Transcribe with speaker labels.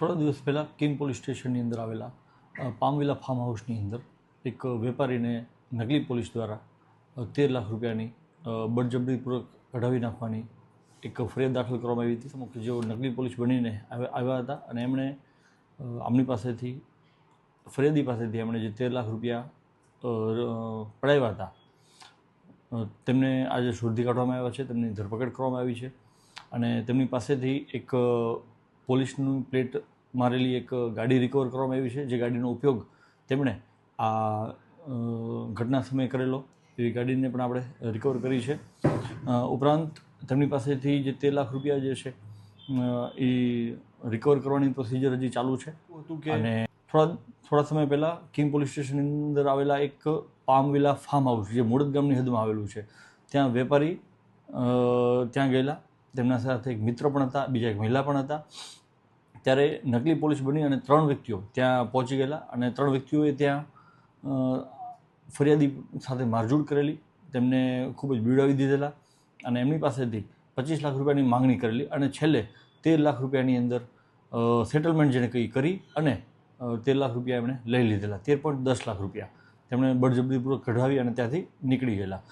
Speaker 1: થોડા દિવસ પહેલાં કિંગ પોલીસ સ્ટેશનની અંદર આવેલા પામવિલા ફાર્મ હાઉસની અંદર એક વેપારીને નકલી પોલીસ દ્વારા 13 લાખ રૂપિયાની બળજબરીપૂર્વક કઢાવી નાખવાની એક ફરિયાદ દાખલ કરવામાં આવી હતી. કે જેઓ નકલી પોલીસ બનીને આવ્યા હતા અને એમણે આમની પાસેથી ફરિયાદી પાસેથી એમણે જે 13 લાખ રૂપિયા પડાવ્યા હતા તેમને આજે શોધી કાઢવામાં આવ્યા છે. તેમની ધરપકડ કરવામાં આવી છે અને તેમની પાસેથી એક પોલીસનું પ્લેટ મારેલી એક ગાડી રિકવર કરવામાં આવી છે, જે ગાડીનો ઉપયોગ તેમણે આ ઘટના સમયે કરેલો એવી ગાડીને પણ આપણે રિકવર કરી છે. ઉપરાંત તેમની પાસેથી જે 13 લાખ રૂપિયા જે છે એ રિકવર કરવાની પ્રોસિજર હજી ચાલુ છે. અને થોડા સમય પહેલાં કિંગ પોલીસ સ્ટેશનની અંદર આવેલા એક પામવિલા ફાર્મ હાઉસ, જે મોડદ ગામની હદમાં આવેલું છે, ત્યાં વેપારી ત્યાં ગયેલા. તેમના સાથે એક મિત્ર પણ હતા, બીજા એક મહિલા પણ હતા. ત્યારે નકલી પોલીસ બની અને 3 વ્યક્તિઓ ત્યાં પહોંચી ગયેલા અને 3 વ્યક્તિઓએ ત્યાં ફરિયાદી સાથે મારઝૂડ કરેલી, તેમને ખૂબ જ બીવડાવી દીધેલા અને એમની પાસેથી 25 લાખ રૂપિયાની માંગણી કરેલી અને છેલ્લે 13 લાખ રૂપિયાની અંદર સેટલમેન્ટ જેને કરી અને 13 લાખ રૂપિયા એમણે લઈ લીધેલા. 13.10 લાખ રૂપિયા તેમણે બળજબરીપૂર્વક કઢાવી અને ત્યાંથી નીકળી ગયેલા.